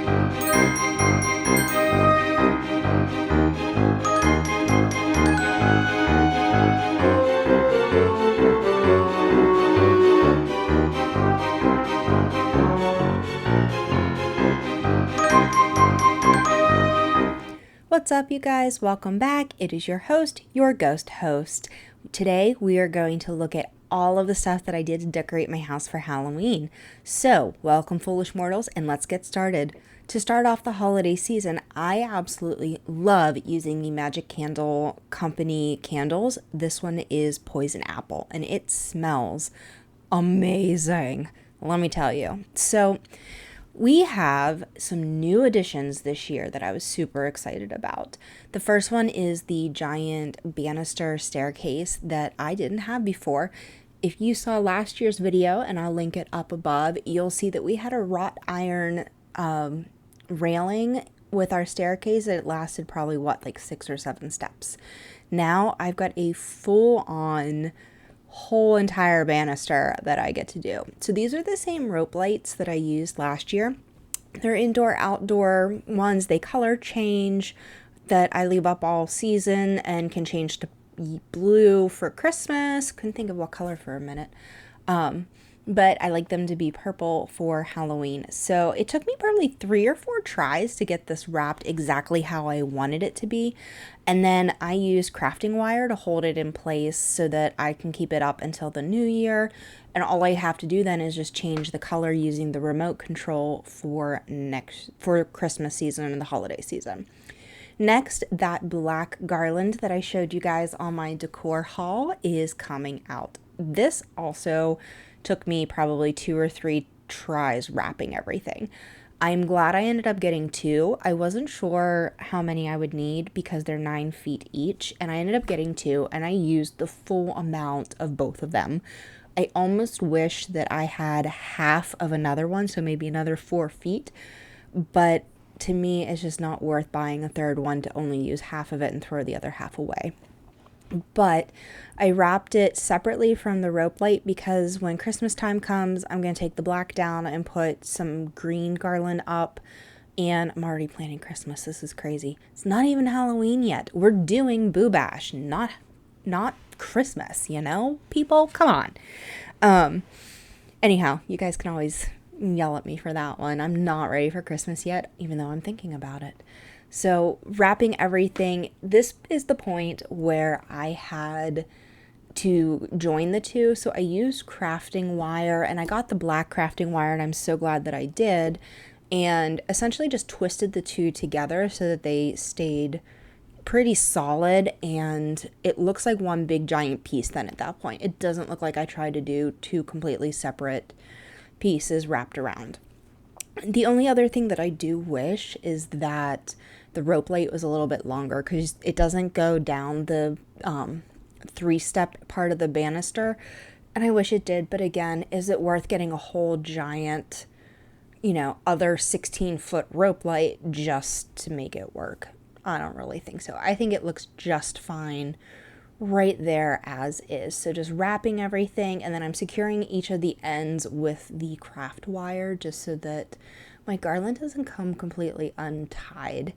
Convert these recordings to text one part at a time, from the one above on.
What's up, you guys? Welcome back. It is your host, your ghost host. Today we are going to look at all of the stuff that I did to decorate my house for Halloween. So, welcome, foolish mortals, and let's get started. To start off the holiday season, I absolutely love using the Magic Candle Company candles. This one is Poison Apple, and it smells amazing. Let me tell you. So, we have some new additions this year that I was super excited about. The first one is the giant banister staircase that I didn't have before. If you saw last year's video, and I'll link it up above, you'll see that we had a wrought iron railing with our staircase. It lasted probably, like 6 or 7 steps. Now I've got a full-on whole entire banister that I get to do. So these are the same rope lights that I used last year. They're indoor outdoor ones. They color change, that I leave up all season and can change to blue for Christmas. Couldn't think of what color for a minute. But I like them to be purple for Halloween. So it took me probably 3 or 4 tries to get this wrapped exactly how I wanted it to be. And then I used crafting wire to hold it in place so that I can keep it up until the new year. And all I have to do then is just change the color using the remote control for Christmas season and the holiday season. Next, that black garland that I showed you guys on my decor haul is coming out. This also took me probably 2 or 3 tries wrapping everything. I'm glad I ended up getting 2. I wasn't sure how many I would need because they're 9 feet each, and I ended up getting 2, and I used the full amount of both of them. I almost wish that I had half of another one, so maybe another 4 feet, but to me, it's just not worth buying a third one to only use half of it and throw the other half away. But I wrapped it separately from the rope light because when Christmas time comes, I'm going to take the black down and put some green garland up. And I'm already planning Christmas. This is crazy. It's not even Halloween yet. We're doing Boo Bash, not Christmas, people? Come on. Anyhow, you guys can always yell at me for that one. I'm not ready for Christmas yet, even though I'm thinking about it. So wrapping everything, this is the point where I had to join the two. So I used crafting wire, and I got the black crafting wire, and I'm so glad that I did, and essentially just twisted the two together so that they stayed pretty solid, and it looks like one big giant piece then at that point. It doesn't look like I tried to do 2 completely separate pieces wrapped around. The only other thing that I do wish is that the rope light was a little bit longer because it doesn't go down the 3-step part of the banister, and I wish it did. But again, is it worth getting a whole giant, other 16-foot rope light just to make it work? I don't really think so. I think it looks just fine right there as is. So just wrapping everything, and then I'm securing each of the ends with the craft wire just so that my garland doesn't come completely untied.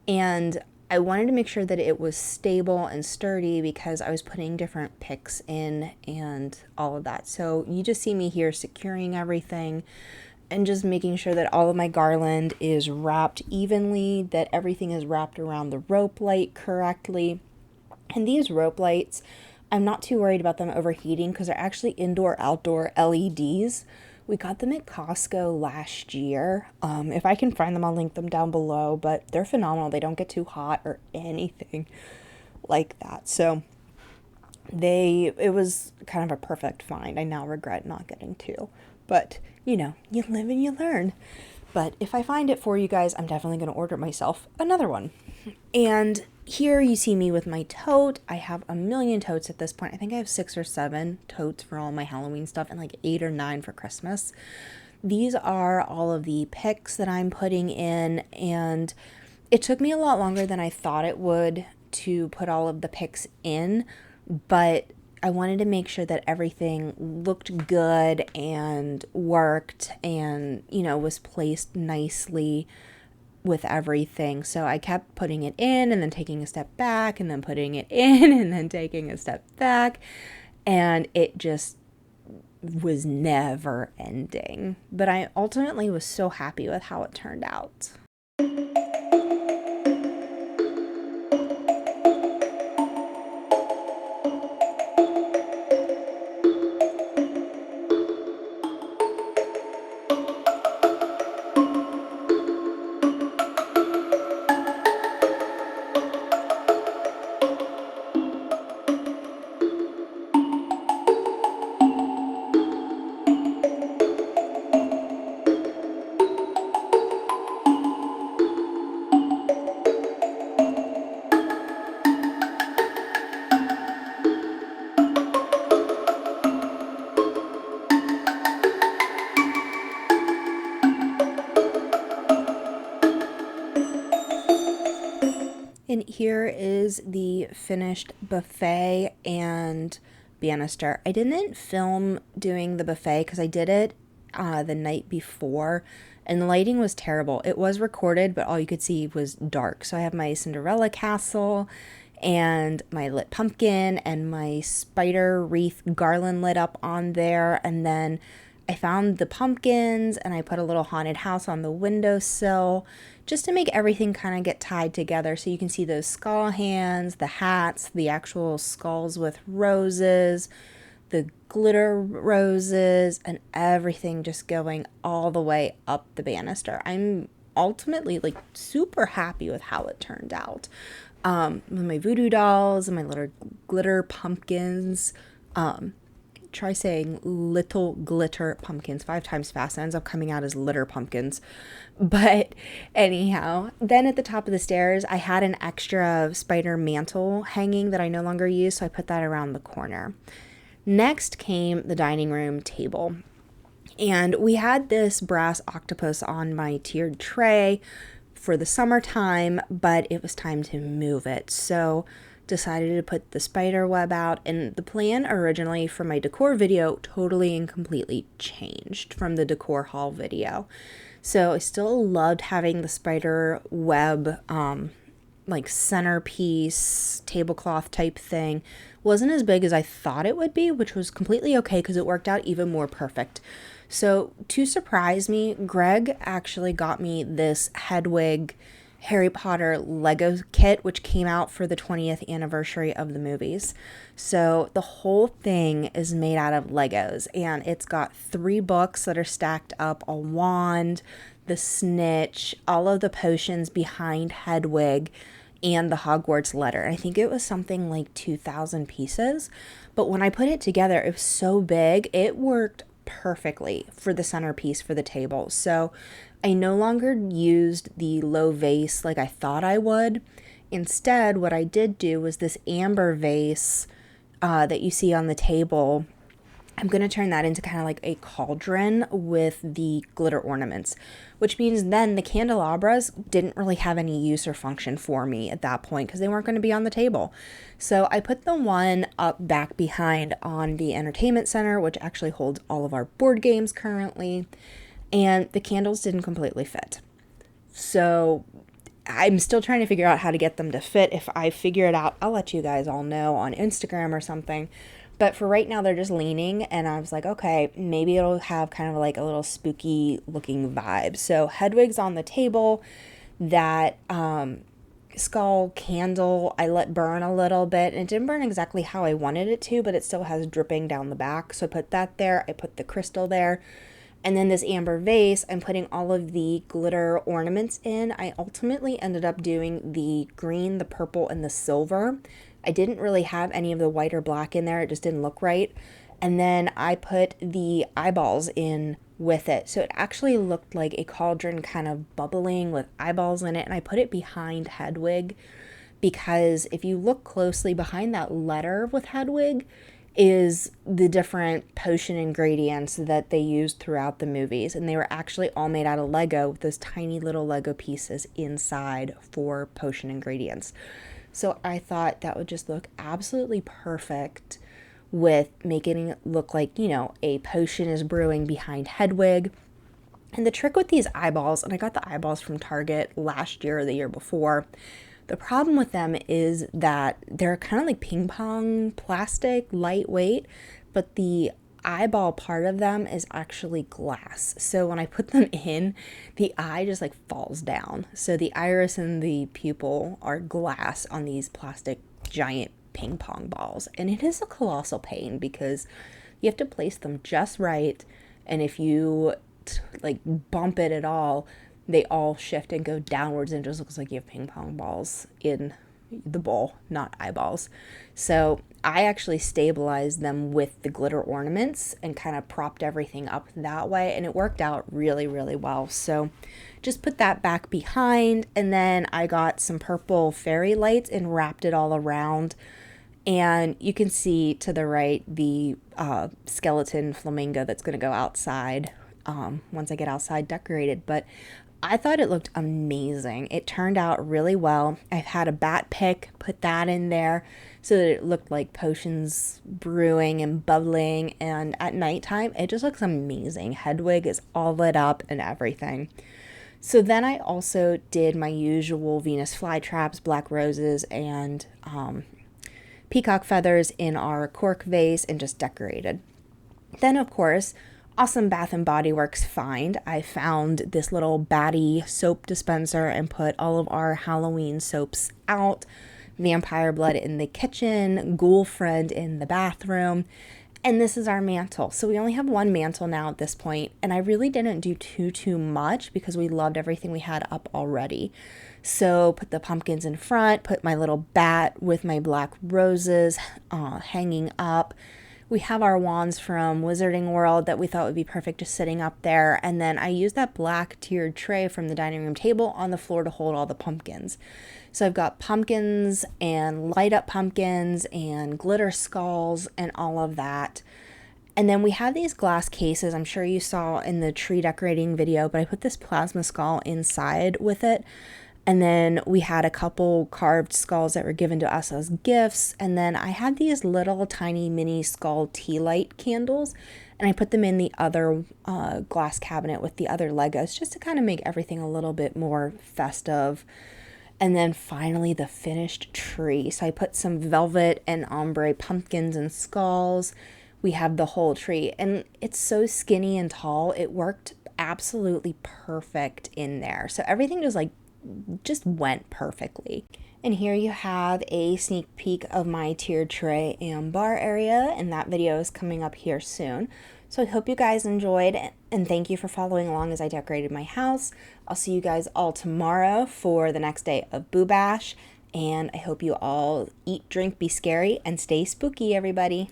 And I wanted to make sure that it was stable and sturdy because I was putting different picks in and all of that. So you just see me here securing everything and just making sure that all of my garland is wrapped evenly, that everything is wrapped around the rope light correctly. And these rope lights, I'm not too worried about them overheating because they're actually indoor-outdoor LEDs. We got them at Costco last year. If I can find them, I'll link them down below, but they're phenomenal. They don't get too hot or anything like that. So it was kind of a perfect find. I now regret not getting 2, but you live and you learn. But if I find it for you guys, I'm definitely going to order myself another one. And here you see me with my tote. I have a million totes at this point. I think I have 6 or 7 totes for all my Halloween stuff and like 8 or 9 for Christmas. These are all of the picks that I'm putting in, and it took me a lot longer than I thought it would to put all of the picks in, but I wanted to make sure that everything looked good and worked and, was placed nicely with everything. So I kept putting it in and then taking a step back and then putting it in and then taking a step back. And it just was never ending. But I ultimately was so happy with how it turned out. And here is the finished buffet and banister. I didn't film doing the buffet because I did it the night before and the lighting was terrible. It was recorded, but all you could see was dark. So I have my Cinderella castle and my lit pumpkin and my spider wreath garland lit up on there. And then I found the pumpkins and I put a little haunted house on the windowsill just to make everything kind of get tied together. So you can see those skull hands, the hats, the actual skulls with roses, the glitter roses, and everything just going all the way up the banister. I'm ultimately like super happy with how it turned out. With my voodoo dolls and my little glitter pumpkins. Try saying little glitter pumpkins 5 times fast. It ends up coming out as litter pumpkins. But anyhow, then at the top of the stairs, I had an extra spider mantle hanging that I no longer use, so I put that around the corner. Next came the dining room table. And we had this brass octopus on my tiered tray for the summertime, but it was time to move it. So decided to put the spider web out, and the plan originally for my decor video totally and completely changed from the decor haul video. So I still loved having the spider web like centerpiece tablecloth type thing. Wasn't as big as I thought it would be, which was completely okay because it worked out even more perfect. So to surprise me, Greg actually got me this Hedwig Harry Potter Lego kit, which came out for the 20th anniversary of the movies. So the whole thing is made out of Legos, and it's got 3 books that are stacked up, a wand, the snitch, all of the potions behind Hedwig, and the Hogwarts letter. I think it was something like 2,000 pieces, but when I put it together, it was so big, it worked perfectly for the centerpiece for the table. So I no longer used the low vase like I thought I would. Instead, what I did do was this amber vase that you see on the table. I'm going to turn that into kind of like a cauldron with the glitter ornaments, which means then the candelabras didn't really have any use or function for me at that point because they weren't going to be on the table. So I put the one up back behind on the entertainment center, which actually holds all of our board games currently, and the candles didn't completely fit. So I'm still trying to figure out how to get them to fit. If I figure it out, I'll let you guys all know on Instagram or something. But for right now, they're just leaning, and I was like, okay, maybe it'll have kind of like a little spooky looking vibe. So Hedwig's on the table. That skull candle I let burn a little bit, and it didn't burn exactly how I wanted it to, but it still has dripping down the back. So I put that there. I put the crystal there. And then this amber vase, I'm putting all of the glitter ornaments in. I ultimately ended up doing the green, the purple, and the silver. I didn't really have any of the white or black in there. It just didn't look right. And then I put the eyeballs in with it. So it actually looked like a cauldron kind of bubbling with eyeballs in it. And I put it behind Hedwig because if you look closely behind that letter with Hedwig is the different potion ingredients that they used throughout the movies. And they were actually all made out of Lego with those tiny little Lego pieces inside for potion ingredients. So I thought that would just look absolutely perfect with making it look like, you know, a potion is brewing behind Hedwig. And the trick with these eyeballs, and I got the eyeballs from Target last year or the year before, the problem with them is that they're kind of like ping pong plastic, lightweight, but the eyeball part of them is actually glass. So when I put them in, the eye just like falls down. So the iris and the pupil are glass on these plastic giant ping pong balls. And it is a colossal pain because you have to place them just right. And if you like bump it at all, they all shift and go downwards, and it just looks like you have ping pong balls in the bowl, not eyeballs. So I actually stabilized them with the glitter ornaments and kind of propped everything up that way, and it worked out really, really well. So just put that back behind, and then I got some purple fairy lights and wrapped it all around. And you can see to the right the skeleton flamingo that's going to go outside once I get outside decorated. But I thought it looked amazing. It turned out really well. I've had a bat pick, put that in there so that it looked like potions brewing and bubbling. And at nighttime, it just looks amazing. Hedwig is all lit up and everything. So then I also did my usual Venus flytraps, black roses, and peacock feathers in our cork vase and just decorated. Then, of course, awesome Bath and Body Works find. I found this little Batty soap dispenser and put all of our Halloween soaps out. Vampire blood in the kitchen, ghoul friend in the bathroom. And this is our mantle. So we only have one mantle now at this point, and I really didn't do too much because we loved everything we had up already. So put the pumpkins in front, put my little bat with my black roses hanging up. We have our wands from Wizarding World that we thought would be perfect just sitting up there. And then I used that black tiered tray from the dining room table on the floor to hold all the pumpkins. So I've got pumpkins and light up pumpkins and glitter skulls and all of that. And then we have these glass cases. I'm sure you saw in the tree decorating video, but I put this plasma skull inside with it. And then we had a couple carved skulls that were given to us as gifts. And then I had these little tiny mini skull tea light candles. And I put them in the other glass cabinet with the other Legos just to kind of make everything a little bit more festive. And then finally the finished tree. So I put some velvet and ombre pumpkins and skulls. We have the whole tree. And it's so skinny and tall. It worked absolutely perfect in there. So everything just went perfectly. And here you have a sneak peek of my tiered tray and bar area, and that video is coming up here soon. So I hope you guys enjoyed, and thank you for following along as I decorated my house. I'll see you guys all tomorrow for the next day of Boo Bash, and I hope you all eat, drink, be scary, and stay spooky, everybody.